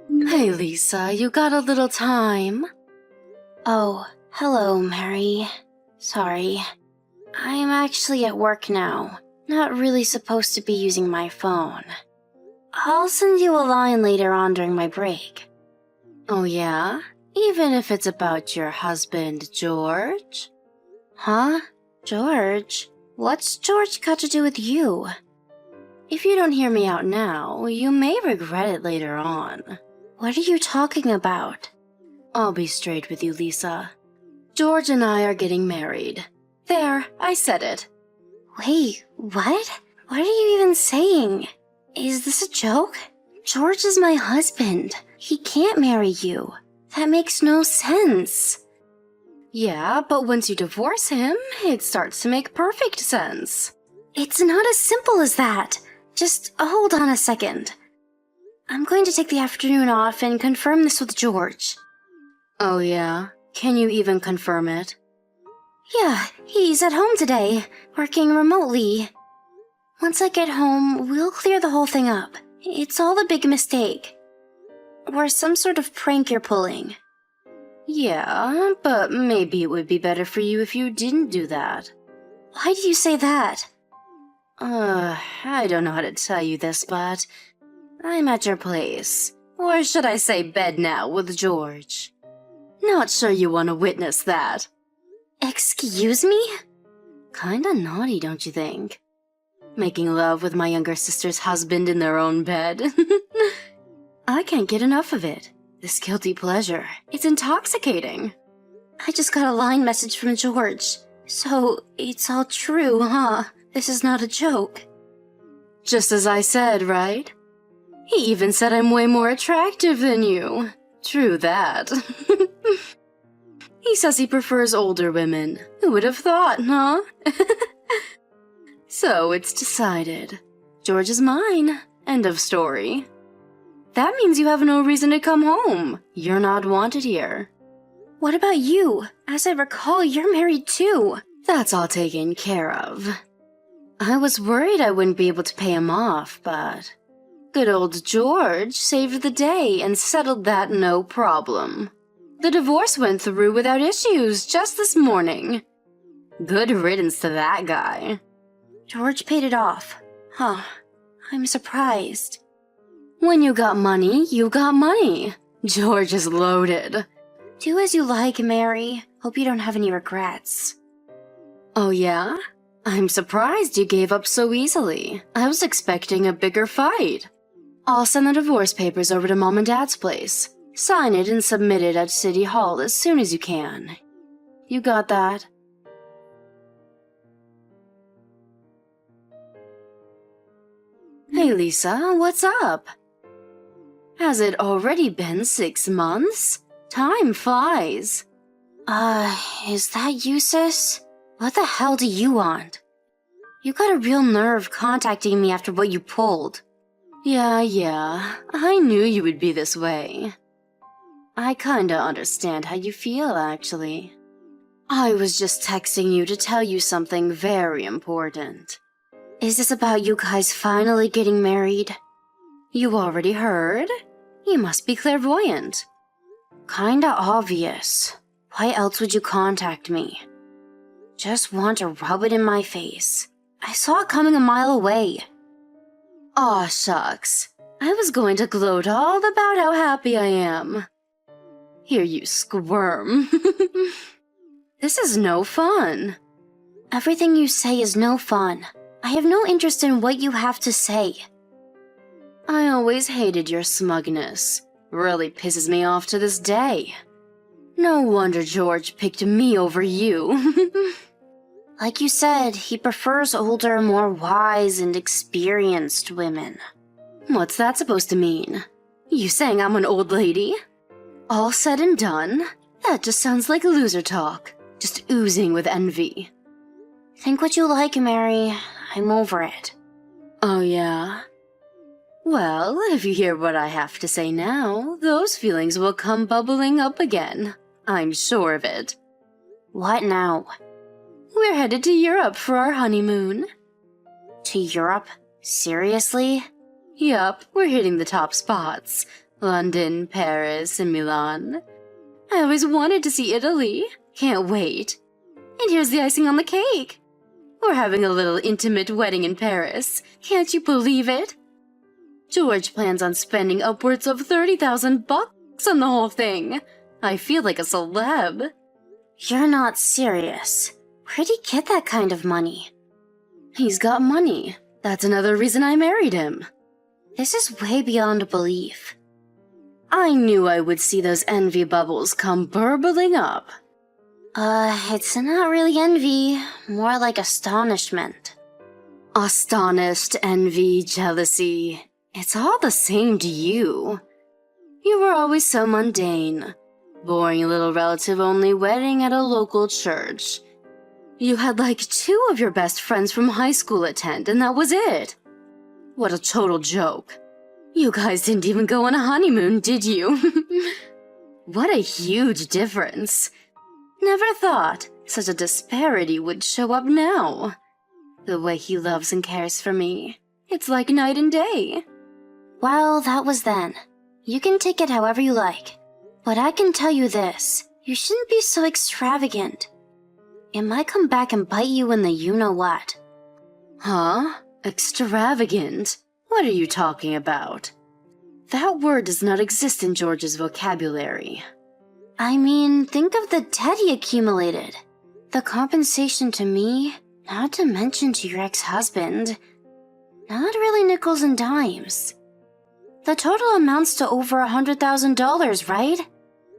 Hey, Lisa, you got a little time? Oh, hello, Mary. Sorry. I'm actually at work now. Not really supposed to be using my phone. I'll send you a line later on during my break. Oh, yeah? Even if it's about your husband, George? Huh? George? What's George got to do with you? If you don't hear me out now, you may regret it later on. What are you talking about? I'll be straight with you, Lisa. George and I are getting married. There, I said it. Wait, what? What are you even saying? Is this a joke? George is my husband. He can't marry you. That makes no sense. Yeah, but once you divorce him, it starts to make perfect sense. It's not as simple as that. Just hold on a second. I'm going to take the afternoon off and confirm this with George. Oh, yeah? Can you even confirm it? Yeah, he's at home today, working remotely. Once I get home, we'll clear the whole thing up. It's all a big mistake. Or some sort of prank you're pulling. Yeah, but maybe it would be better for you if you didn't do that. Why do you say that? I don't know how to tell you this, but I'm at your place. Or should I say bed now with George. Not sure you want to witness that. Excuse me? Kinda naughty, don't you think? Making love with my younger sister's husband in their own bed. I can't get enough of it. This guilty pleasure. It's intoxicating. I just got a line message from George. So, it's all true, huh? This is not a joke. Just as I said, right? He even said I'm way more attractive than you. True that. He says he prefers older women. Who would have thought, huh? So it's decided. George is mine. End of story. That means you have no reason to come home. You're not wanted here. What about you? As I recall, you're married too. That's all taken care of. I was worried I wouldn't be able to pay him off, but good old George saved the day and settled that no problem. The divorce went through without issues just this morning. Good riddance to that guy. George paid it off. Huh. I'm surprised. When you got money, you got money. George is loaded. Do as you like, Mary. Hope you don't have any regrets. Oh yeah? I'm surprised you gave up so easily. I was expecting a bigger fight. I'll send the divorce papers over to Mom and Dad's place. Sign it and submit it at City Hall as soon as you can. You got that? Hey Lisa, what's up? Has it already been 6 months? Time flies. Is that you, sis? What the hell do you want? You got a real nerve contacting me after what you pulled. Yeah, I knew you would be this way. I kinda understand how you feel, actually. I was just texting you to tell you something very important. Is this about you guys finally getting married? You already heard? You must be clairvoyant. Kinda obvious. Why else would you contact me? Just want to rub it in my face. I saw it coming a mile away. Aw, shucks. I was going to gloat all about how happy I am. Hear you squirm. This is no fun. Everything you say is no fun. I have no interest in what you have to say. I always hated your smugness. Really pisses me off to this day. No wonder George picked me over you. Like you said, he prefers older, more wise and experienced women. What's that supposed to mean? You saying I'm an old lady? All said and done, that just sounds like loser talk. Just oozing with envy. Think what you like, Mary. I'm over it. Oh yeah? Well, if you hear what I have to say now, those feelings will come bubbling up again. I'm sure of it. What now? We're headed to Europe for our honeymoon. To Europe? Seriously? Yup, we're hitting the top spots. London, Paris, and Milan. I always wanted to see Italy. Can't wait. And here's the icing on the cake. We're having a little intimate wedding in Paris. Can't you believe it? George plans on spending upwards of 30,000 bucks on the whole thing. I feel like a celeb. You're not serious. Where'd he get that kind of money? He's got money. That's another reason I married him. This is way beyond belief. I knew I would see those envy bubbles come burbling up. It's not really envy, more like astonishment. Astonished, envy, jealousy. It's all the same to you. You were always so mundane. Boring little relative-only wedding at a local church. You had like 2 of your best friends from high school attend, and that was it. What a total joke. You guys didn't even go on a honeymoon, did you? What a huge difference. Never thought such a disparity would show up now. The way he loves and cares for me. It's like night and day. Well, that was then. You can take it however you like. But I can tell you this. You shouldn't be so extravagant. It might come back and bite you in the you-know-what. Huh? Extravagant? What are you talking about? That word does not exist in George's vocabulary. I mean, think of the debt he accumulated. The compensation to me, not to mention to your ex-husband. Not really nickels and dimes. The total amounts to over $100,000, right?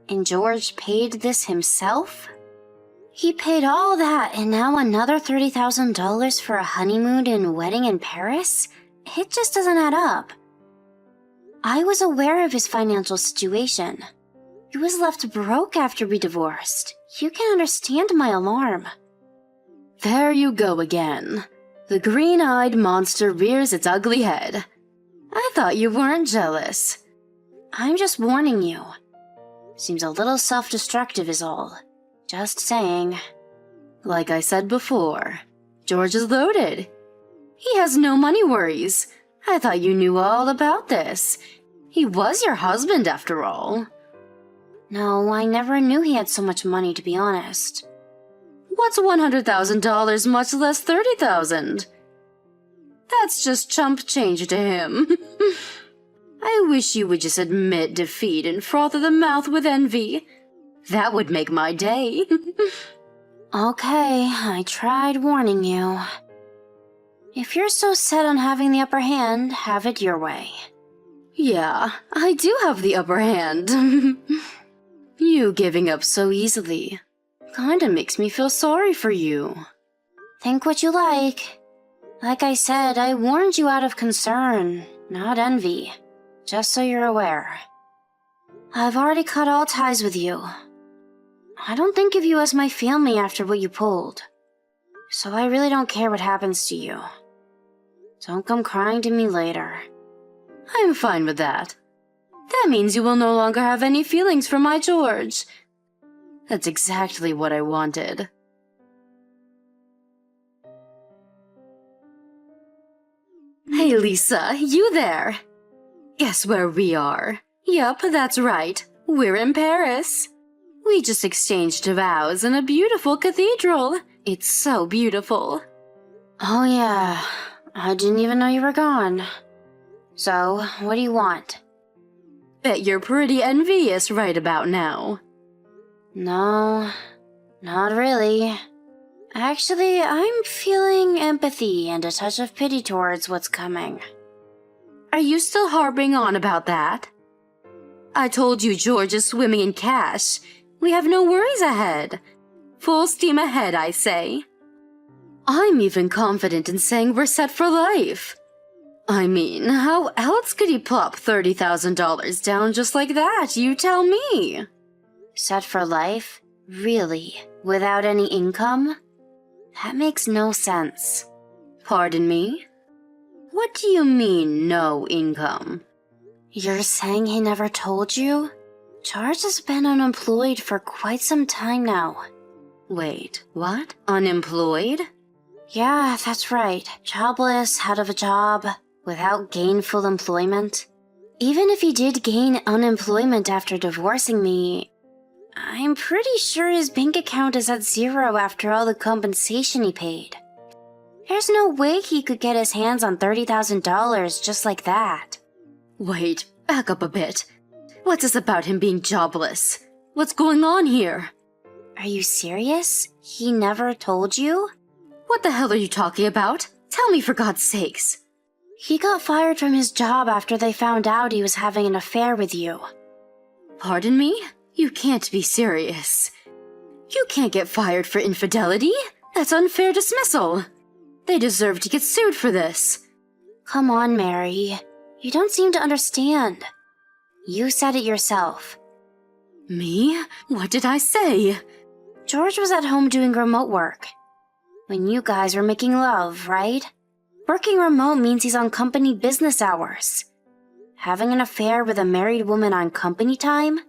And George paid this himself? He paid all that and now another $30,000 for a honeymoon and wedding in Paris? It just doesn't add up. I was aware of his financial situation. He was left broke after we divorced. You can understand my alarm. There you go again. The green-eyed monster rears its ugly head. I thought you weren't jealous. I'm just warning you. Seems a little self-destructive is all. Just saying. Like I said before, George is loaded. He has no money worries. I thought you knew all about this. He was your husband after all. No, I never knew he had so much money, to be honest. What's $100,000, much less $30,000? That's just chump change to him. I wish you would just admit defeat and froth at the mouth with envy. That would make my day. Okay, I tried warning you. If you're so set on having the upper hand, have it your way. Yeah, I do have the upper hand. You giving up so easily kinda makes me feel sorry for you. Think what you like. Like I said, I warned you out of concern, not envy. Just so you're aware. I've already cut all ties with you. I don't think of you as my family after what you pulled. So I really don't care what happens to you. Don't come crying to me later. I'm fine with that. That means you will no longer have any feelings for my George. That's exactly what I wanted. Hey Lisa, you there? Guess where we are? Yup, that's right. We're in Paris. We just exchanged vows in a beautiful cathedral. It's so beautiful. Oh yeah, I didn't even know you were gone. So, what do you want? Bet you're pretty envious right about now. No, not really. Actually, I'm feeling empathy and a touch of pity towards what's coming. Are you still harping on about that? I told you George is swimming in cash. We have no worries ahead. Full steam ahead, I say. I'm even confident in saying we're set for life. I mean, how else could he plop $30,000 down just like that? You tell me. Set for life? Really? Without any income? That makes no sense. Pardon me? What do you mean, no income? You're saying he never told you? George has been unemployed for quite some time now. Wait, what? Unemployed? Yeah, that's right. Jobless, out of a job, without gainful employment. Even if he did gain unemployment after divorcing me, I'm pretty sure his bank account is at zero after all the compensation he paid. There's no way he could get his hands on $30,000 just like that. Wait, back up a bit. What's this about him being jobless? What's going on here? Are you serious? He never told you? What the hell are you talking about? Tell me for God's sakes. He got fired from his job after they found out he was having an affair with you. Pardon me? You can't be serious. You can't get fired for infidelity. That's unfair dismissal. They deserve to get sued for this. Come on, Mary. You don't seem to understand. You said it yourself. Me? What did I say? George was at home doing remote work. When you guys were making love, right? Working remote means he's on company business hours. Having an affair with a married woman on company time?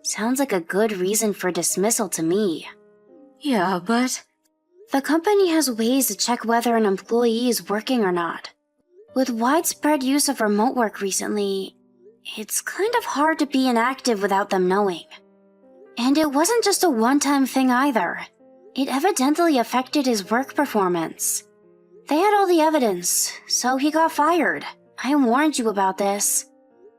Sounds like a good reason for dismissal to me. Yeah, but... The company has ways to check whether an employee is working or not. With widespread use of remote work recently, it's kind of hard to be inactive without them knowing. And it wasn't just a one-time thing either. It evidently affected his work performance. They had all the evidence, so he got fired. I warned you about this.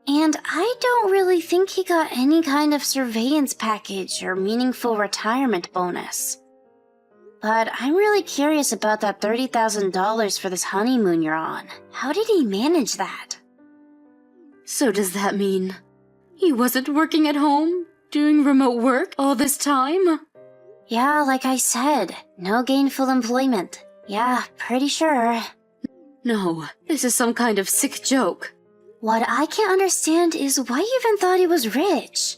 And I don't really think he got any kind of surveillance package or meaningful retirement bonus. But I'm really curious about that $30,000 for this honeymoon you're on. How did he manage that? So does that mean he wasn't working at home, doing remote work all this time? Yeah, like I said, no gainful employment. Yeah, pretty sure. No, this is some kind of sick joke. What I can't understand is why you even thought he was rich.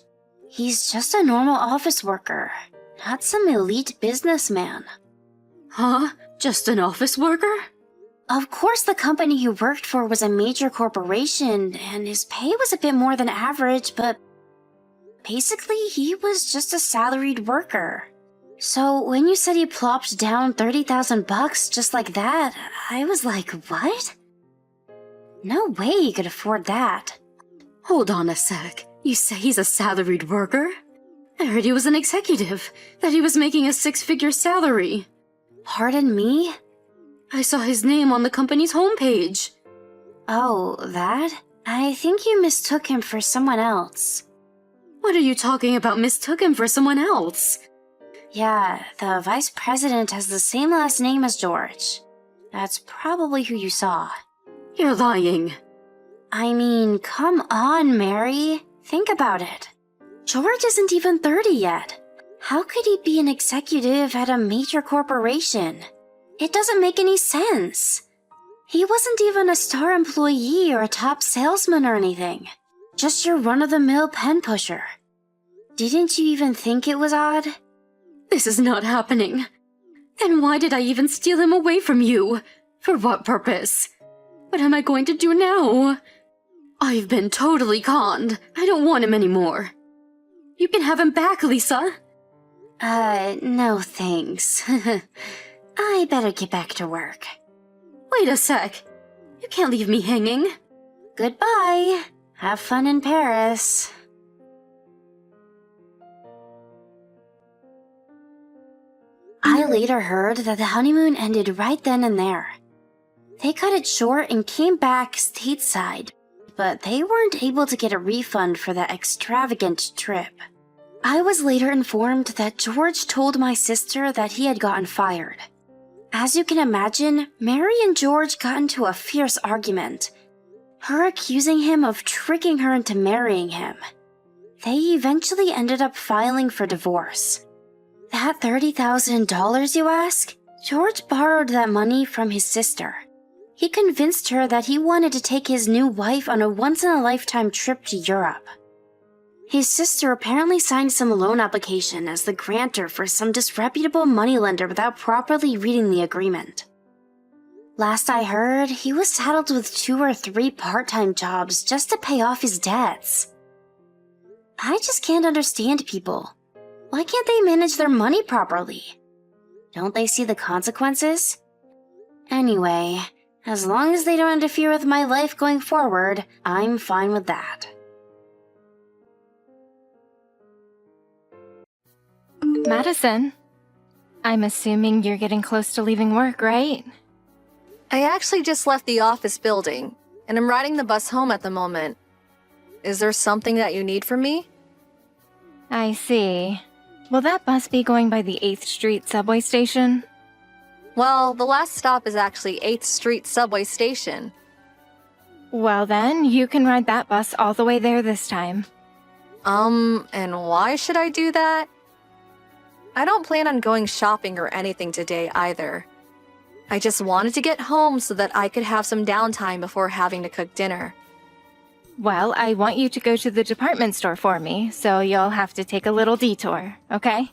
He's just a normal office worker, not some elite businessman. Huh? Just an office worker? Of course the company he worked for was a major corporation, and his pay was a bit more than average, but basically he was just a salaried worker. So when you said he plopped down $30,000 just like that, I was like, what? No way he could afford that. Hold on a sec. You say he's a salaried worker? I heard he was an executive, that he was making a six-figure salary. Pardon me? I saw his name on the company's homepage. Oh, that? I think you mistook him for someone else. What are you talking about mistook him for someone else? Yeah, the vice president has the same last name as George. That's probably who you saw. You're lying. I mean, come on, Mary. Think about it. George isn't even 30 yet. How could he be an executive at a major corporation? It doesn't make any sense. He wasn't even a star employee or a top salesman or anything. Just your run-of-the-mill pen pusher. Didn't you even think it was odd? This is not happening. Then why did I even steal him away from you? For what purpose? What am I going to do now? I've been totally conned. I don't want him anymore. You can have him back, Lisa. No thanks. I better get back to work. Wait a sec. You can't leave me hanging. Goodbye. Have fun in Paris. I later heard that the honeymoon ended right then and there. They cut it short and came back stateside, but they weren't able to get a refund for the extravagant trip. I was later informed that George told my sister that he had gotten fired. As you can imagine, Mary and George got into a fierce argument, her accusing him of tricking her into marrying him. They eventually ended up filing for divorce. That $30,000, you ask? George borrowed that money from his sister. He convinced her that he wanted to take his new wife on a once-in-a-lifetime trip to Europe. His sister apparently signed some loan application as the grantor for some disreputable moneylender without properly reading the agreement. Last I heard, he was saddled with 2 or 3 part-time jobs just to pay off his debts. I just can't understand people. Why can't they manage their money properly? Don't they see the consequences? Anyway, As long as they don't interfere with my life going forward, I'm fine with that. Madison, I'm assuming you're getting close to leaving work, right? I actually just left the office building, and I'm riding the bus home at the moment. Is there something that you need from me? I see. Will that bus be going by the 8th Street subway station? Well, the last stop is actually 8th Street subway station. Well then, you can ride that bus all the way there this time. And why should I do that? I don't plan on going shopping or anything today either. I just wanted to get home so that I could have some downtime before having to cook dinner. Well, I want you to go to the department store for me, so you'll have to take a little detour, okay?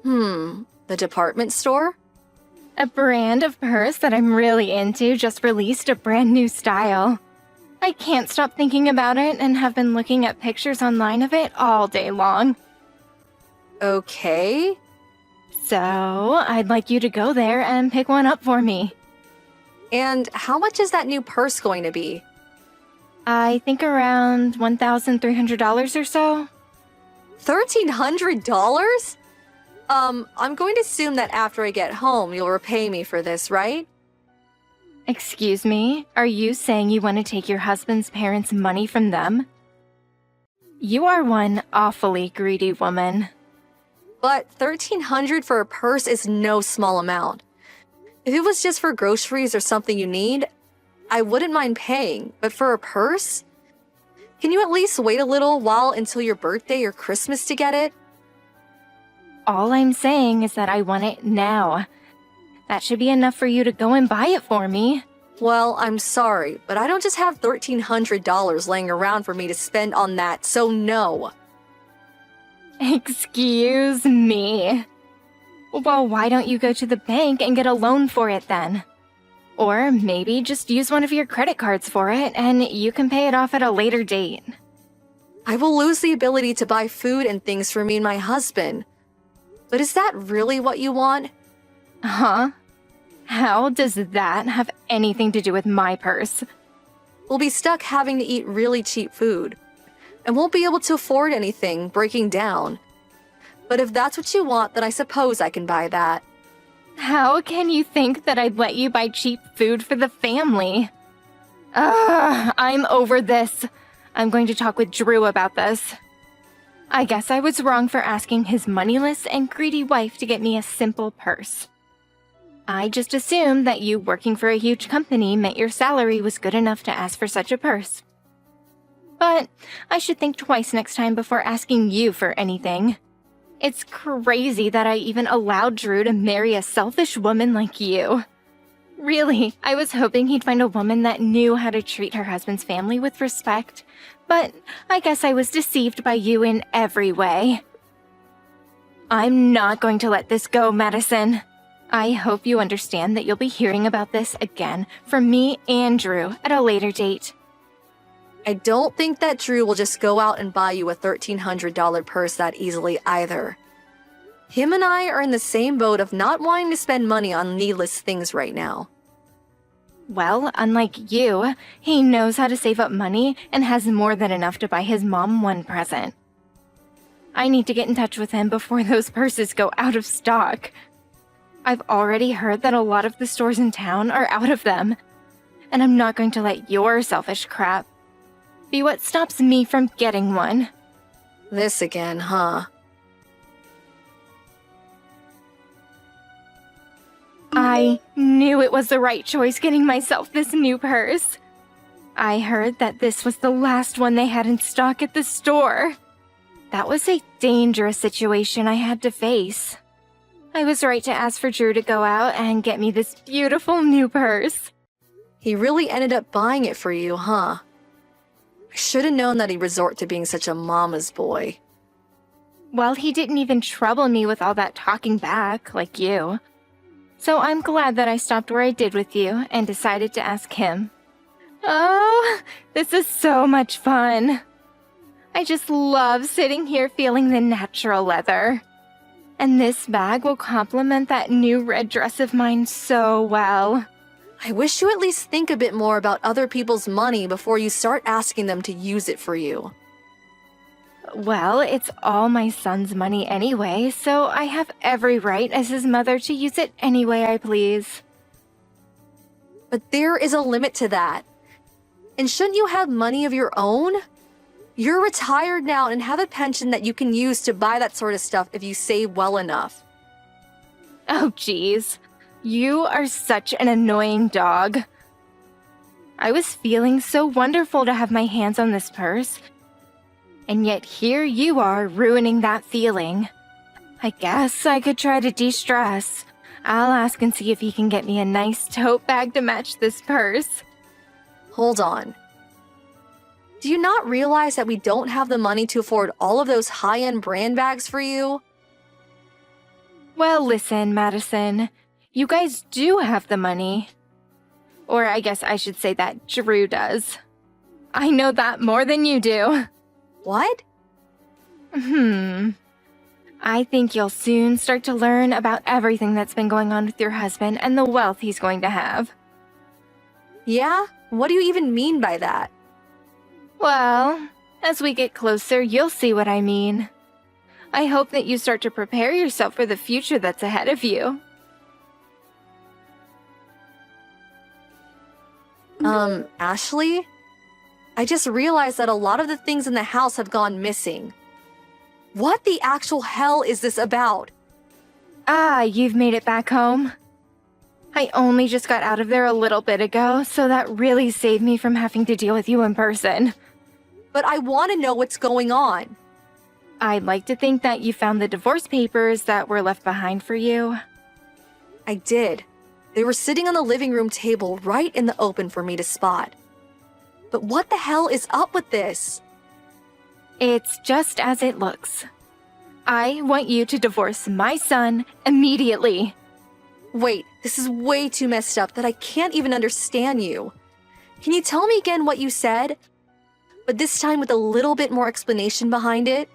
The department store? A brand of purse that I'm really into just released a brand new style. I can't stop thinking about it and have been looking at pictures online of it all day long. Okay. So, I'd like you to go there and pick one up for me. And how much is that new purse going to be? I think around $1,300 or so. $1,300? I'm going to assume that after I get home, you'll repay me for this, right? Excuse me, are you saying you want to take your husband's parents' money from them? You are one awfully greedy woman. But $1,300 for a purse is no small amount. If it was just for groceries or something you need, I wouldn't mind paying, but for a purse? Can you at least wait a little while until your birthday or Christmas to get it? All I'm saying is that I want it now. That should be enough for you to go and buy it for me. Well, I'm sorry, but I don't just have $1,300 laying around for me to spend on that, so no. Excuse me. Well, why don't you go to the bank and get a loan for it then? Or maybe just use one of your credit cards for it and you can pay it off at a later date. I will lose the ability to buy food and things for me and my husband. But is that really what you want? Huh? How does that have anything to do with my purse? We'll be stuck having to eat really cheap food, and won't be able to afford anything breaking down. But if that's what you want, then I suppose I can buy that. How can you think that I'd let you buy cheap food for the family? Ugh, I'm over this. I'm going to talk with Drew about this. I guess I was wrong for asking his moneyless and greedy wife to get me a simple purse. I just assumed that you working for a huge company meant your salary was good enough to ask for such a purse. But I should think twice next time before asking you for anything. It's crazy that I even allowed Drew to marry a selfish woman like you. Really, I was hoping he'd find a woman that knew how to treat her husband's family with respect, but I guess I was deceived by you in every way. I'm not going to let this go, Madison. I hope you understand that you'll be hearing about this again from me and Drew at a later date. I don't think that Drew will just go out and buy you a $1,300 purse that easily either. Him and I are in the same boat of not wanting to spend money on needless things right now. Well, unlike you, he knows how to save up money and has more than enough to buy his mom one present. I need to get in touch with him before those purses go out of stock. I've already heard that a lot of the stores in town are out of them, and I'm not going to let your selfish crap be what stops me from getting one. This again, huh? I knew it was the right choice getting myself this new purse. I heard that this was the last one they had in stock at the store. That was a dangerous situation I had to face. I was right to ask for Drew to go out and get me this beautiful new purse. He really ended up buying it for you, huh? I should have known that he'd resort to being such a mama's boy. Well, he didn't even trouble me with all that talking back, like you. So I'm glad that I stopped where I did with you and decided to ask him. Oh, this is so much fun. I just love sitting here feeling the natural leather. And this bag will complement that new red dress of mine so well. I wish you at least think a bit more about other people's money before you start asking them to use it for you. Well, it's all my son's money anyway, so I have every right as his mother to use it any way I please. But there is a limit to that. And shouldn't you have money of your own? You're retired now and have a pension that you can use to buy that sort of stuff if you save well enough. Oh, geez. You are such an annoying dog. I was feeling so wonderful to have my hands on this purse. And yet here you are ruining that feeling. I guess I could try to de-stress. I'll ask and see if he can get me a nice tote bag to match this purse. Hold on. Do you not realize that we don't have the money to afford all of those high-end brand bags for you? Well, listen, Madison. You guys do have the money. Or I guess I should say that Drew does. I know that more than you do. What? I think you'll soon start to learn about everything that's been going on with your husband and the wealth he's going to have. Yeah? What do you even mean by that? Well, as we get closer, you'll see what I mean. I hope that you start to prepare yourself for the future that's ahead of you. Ashley? I just realized that a lot of the things in the house have gone missing. What the actual hell is this about? Ah, you've made it back home? I only just got out of there a little bit ago, so that really saved me from having to deal with you in person. But I want to know what's going on. I'd like to think that you found the divorce papers that were left behind for you. I did. They were sitting on the living room table right in the open for me to spot. But what the hell is up with this? It's just as it looks. I want you to divorce my son immediately. Wait, this is way too messed up that I can't even understand you. Can you tell me again what you said? But this time with a little bit more explanation behind it?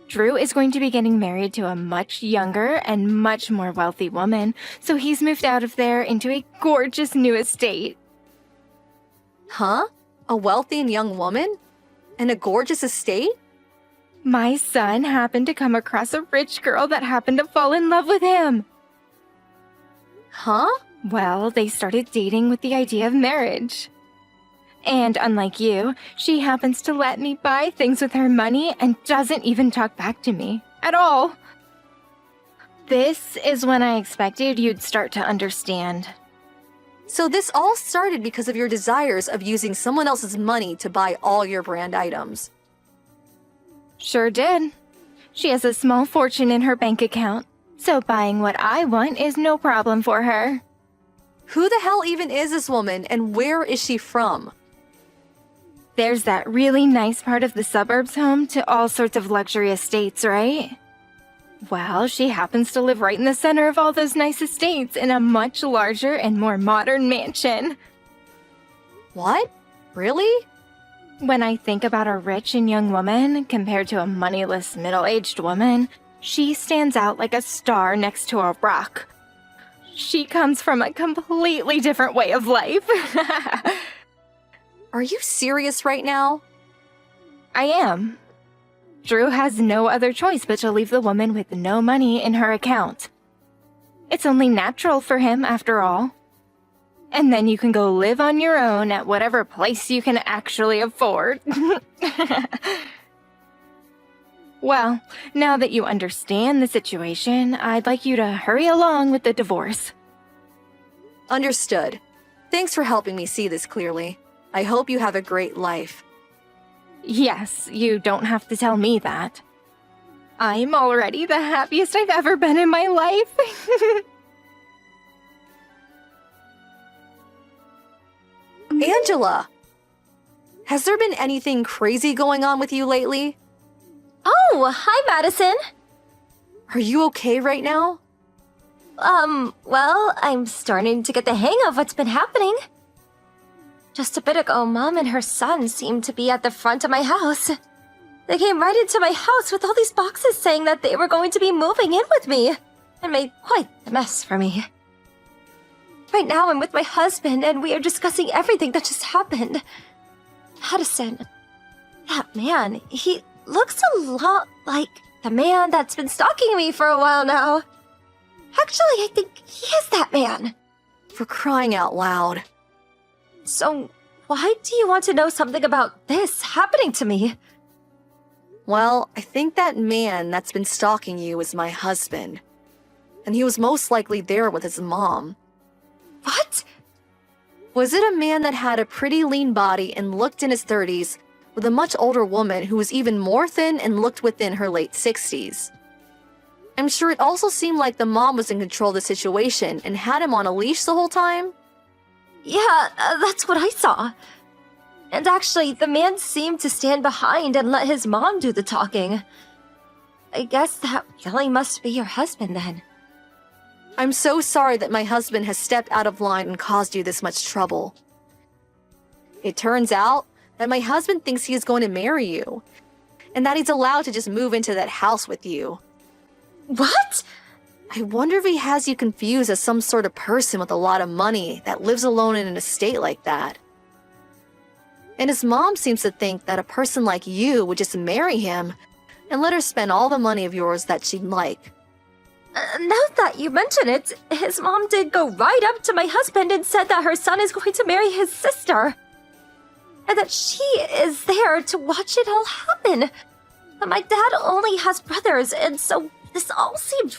Drew is going to be getting married to a much younger and much more wealthy woman, so he's moved out of there into a gorgeous new estate. Huh? A wealthy and young woman? And a gorgeous estate? My son happened to come across a rich girl that happened to fall in love with him. Huh? Well, they started dating with the idea of marriage. And unlike you, she happens to let me buy things with her money and doesn't even talk back to me at all. This is when I expected you'd start to understand. So this all started because of your desires of using someone else's money to buy all your brand items. Sure did. She has a small fortune in her bank account, so buying what I want is no problem for her. Who the hell even is this woman and where is she from? There's that really nice part of the suburbs home to all sorts of luxury estates, right? Well, she happens to live right in the center of all those nice estates in a much larger and more modern mansion. What? Really? When I think about a rich and young woman compared to a moneyless middle-aged woman, she stands out like a star next to a rock. She comes from a completely different way of life. Are you serious right now? I am. Drew has no other choice but to leave the woman with no money in her account. It's only natural for him, after all. And then you can go live on your own at whatever place you can actually afford. Well, now that you understand the situation, I'd like you to hurry along with the divorce. Understood. Thanks for helping me see this clearly. I hope you have a great life. Yes, you don't have to tell me that. I'm already the happiest I've ever been in my life. Angela! Has there been anything crazy going on with you lately? Oh, hi, Madison. Are you okay right now? Well, I'm starting to get the hang of what's been happening. Just a bit ago, Mom and her son seemed to be at the front of my house. They came right into my house with all these boxes saying that they were going to be moving in with me, and made quite the mess for me. Right now I'm with my husband and we are discussing everything that just happened. Madison, that man, he looks a lot like the man that's been stalking me for a while now. Actually, I think he is that man. For crying out loud. So, why do you want to know something about this happening to me? Well, I think that man that's been stalking you is my husband. And he was most likely there with his mom. What? Was it a man that had a pretty lean body and looked in his 30s with a much older woman who was even more thin and looked within her late 60s? I'm sure it also seemed like the mom was in control of the situation and had him on a leash the whole time. Yeah, that's what I saw. And actually, the man seemed to stand behind and let his mom do the talking. I guess that really must be your husband then. I'm so sorry that my husband has stepped out of line and caused you this much trouble. It turns out that my husband thinks he is going to marry you, and that he's allowed to just move into that house with you. What? I wonder if he has you confused as some sort of person with a lot of money that lives alone in an estate like that. And his mom seems to think that a person like you would just marry him and let her spend all the money of yours that she'd like. Now that you mention it, his mom did go right up to my husband and said that her son is going to marry his sister. And that she is there to watch it all happen. But my dad only has brothers, and so this all seemed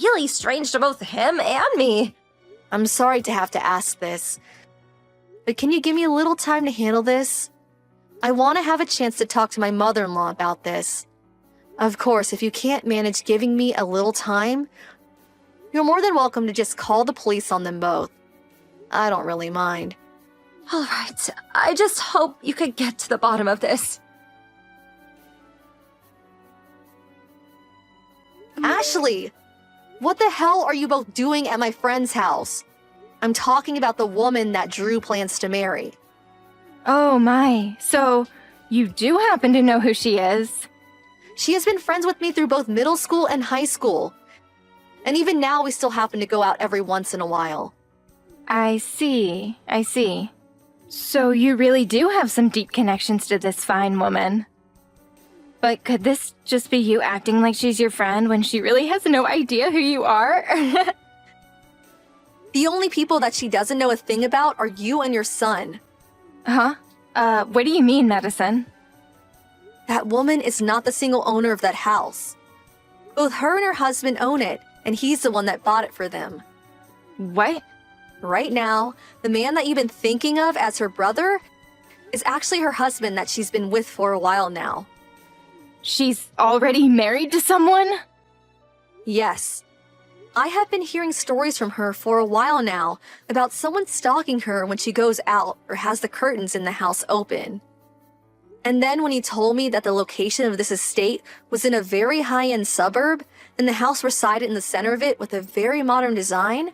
really strange to both him and me. I'm sorry to have to ask this, but can you give me a little time to handle this? I want to have a chance to talk to my mother-in-law about this. Of course, if you can't manage giving me a little time, you're more than welcome to just call the police on them both. I don't really mind. All right, I just hope you could get to the bottom of this. Ashley! What the hell are you both doing at my friend's house? I'm talking about the woman that Drew plans to marry. Oh my, so you do happen to know who she is? She has been friends with me through both middle school and high school. And even now we still happen to go out every once in a while. I see. So you really do have some deep connections to this fine woman. But could this just be you acting like she's your friend when she really has no idea who you are? The only people that she doesn't know a thing about are you and your son. Huh? What do you mean, Madison? That woman is not the single owner of that house. Both her and her husband own it, and he's the one that bought it for them. What? Right now, the man that you've been thinking of as her brother is actually her husband that she's been with for a while now. She's already married to someone? Yes. I have been hearing stories from her for a while now about someone stalking her when she goes out or has the curtains in the house open. And then when he told me that the location of this estate was in a very high-end suburb and the house resided in the center of it with a very modern design,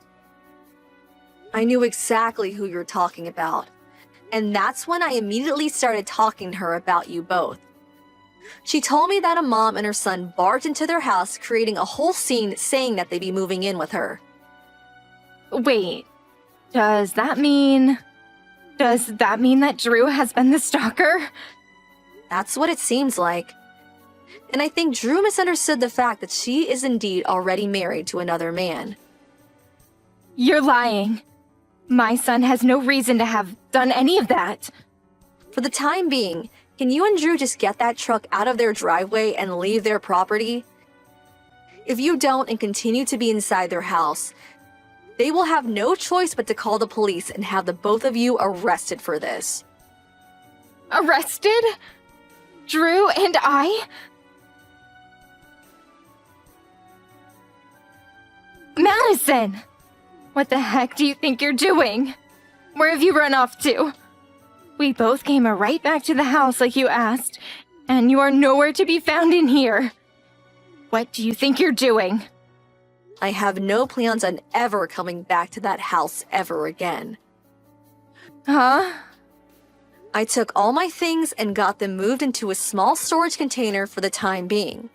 I knew exactly who you were talking about. And that's when I immediately started talking to her about you both. She told me that a mom and her son barged into their house, creating a whole scene saying that they'd be moving in with her. Wait, does that mean that Drew has been the stalker? That's what it seems like. And I think Drew misunderstood the fact that she is indeed already married to another man. You're lying. My son has no reason to have done any of that. For the time being, can you and Drew just get that truck out of their driveway and leave their property? If you don't and continue to be inside their house, they will have no choice but to call the police and have the both of you arrested for this. Arrested? Drew and I? Madison! What the heck do you think you're doing? Where have you run off to? We both came right back to the house like you asked, and you are nowhere to be found in here. What do you think you're doing? I have no plans on ever coming back to that house ever again. Huh? I took all my things and got them moved into a small storage container for the time being.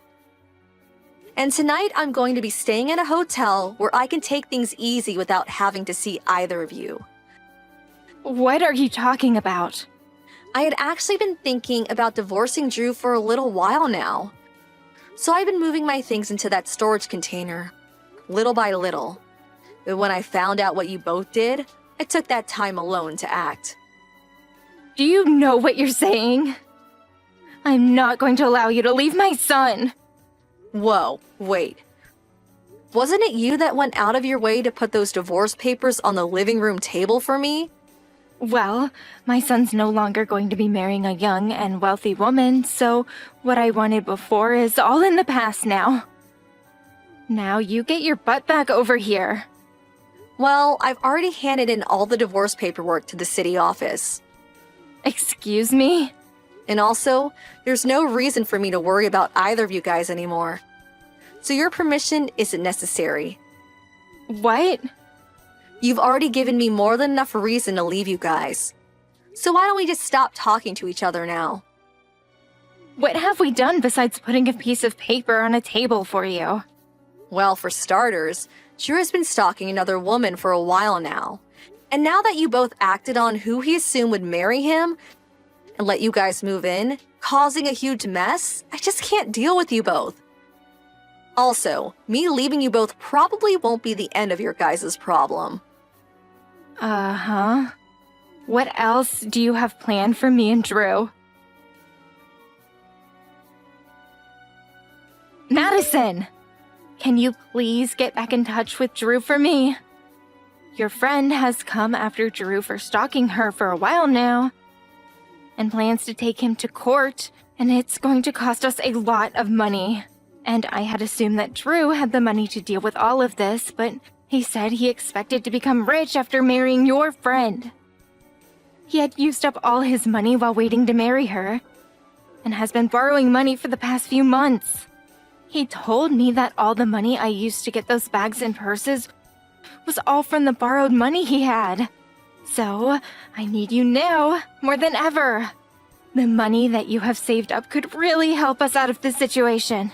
And tonight I'm going to be staying in a hotel where I can take things easy without having to see either of you. What are you talking about? I had actually been thinking about divorcing Drew for a little while now. So I've been moving my things into that storage container, little by little. But when I found out what you both did, I took that time alone to act. Do you know what you're saying? I'm not going to allow you to leave my son. Whoa, wait. Wasn't it you that went out of your way to put those divorce papers on the living room table for me? Well, my son's no longer going to be marrying a young and wealthy woman, so what I wanted before is all in the past now. Now you get your butt back over here. Well, I've already handed in all the divorce paperwork to the city office. Excuse me? And also, there's no reason for me to worry about either of you guys anymore. So your permission isn't necessary. What? You've already given me more than enough reason to leave you guys. So why don't we just stop talking to each other now? What have we done besides putting a piece of paper on a table for you? Well, for starters, Drew has been stalking another woman for a while now. And now that you both acted on who he assumed would marry him and let you guys move in, causing a huge mess, I just can't deal with you both. Also, me leaving you both probably won't be the end of your guys' problem. Uh-huh. What else do you have planned for me and Drew? Madison! Can you please get back in touch with Drew for me? Your friend has come after Drew for stalking her for a while now, and plans to take him to court, and it's going to cost us a lot of money. And I had assumed that Drew had the money to deal with all of this, but he said he expected to become rich after marrying your friend. He had used up all his money while waiting to marry her, and has been borrowing money for the past few months. He told me that all the money I used to get those bags and purses was all from the borrowed money he had. So, I need you now, more than ever. The money that you have saved up could really help us out of this situation.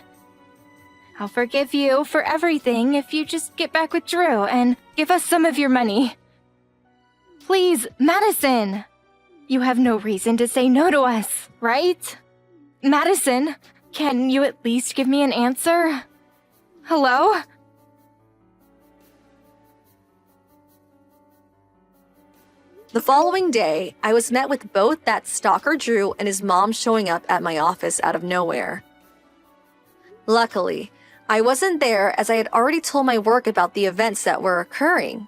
I'll forgive you for everything if you just get back with Drew and give us some of your money. Please, Madison! You have no reason to say no to us, right? Madison, can you at least give me an answer? Hello? The following day, I was met with both that stalker Drew and his mom showing up at my office out of nowhere. Luckily, I wasn't there as I had already told my work about the events that were occurring.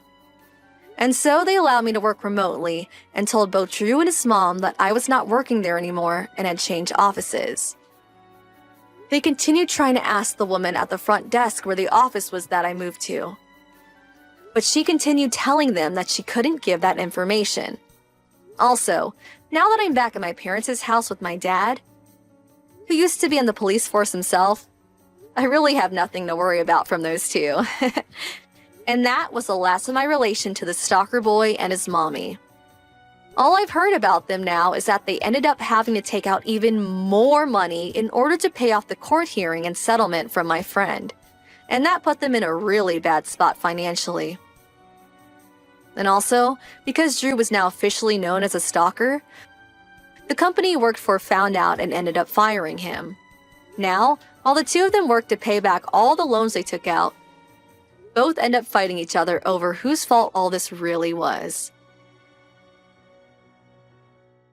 And so they allowed me to work remotely and told both Drew and his mom that I was not working there anymore and had changed offices. They continued trying to ask the woman at the front desk where the office was that I moved to. But she continued telling them that she couldn't give that information. Also, now that I'm back at my parents' house with my dad, who used to be in the police force himself, I really have nothing to worry about from those two. And that was the last of my relation to the stalker boy and his mommy. All I've heard about them now is that they ended up having to take out even more money in order to pay off the court hearing and settlement from my friend. And that put them in a really bad spot financially. And also, because Drew was now officially known as a stalker, the company he worked for found out and ended up firing him. Now, while the two of them worked to pay back all the loans they took out, both end up fighting each other over whose fault all this really was.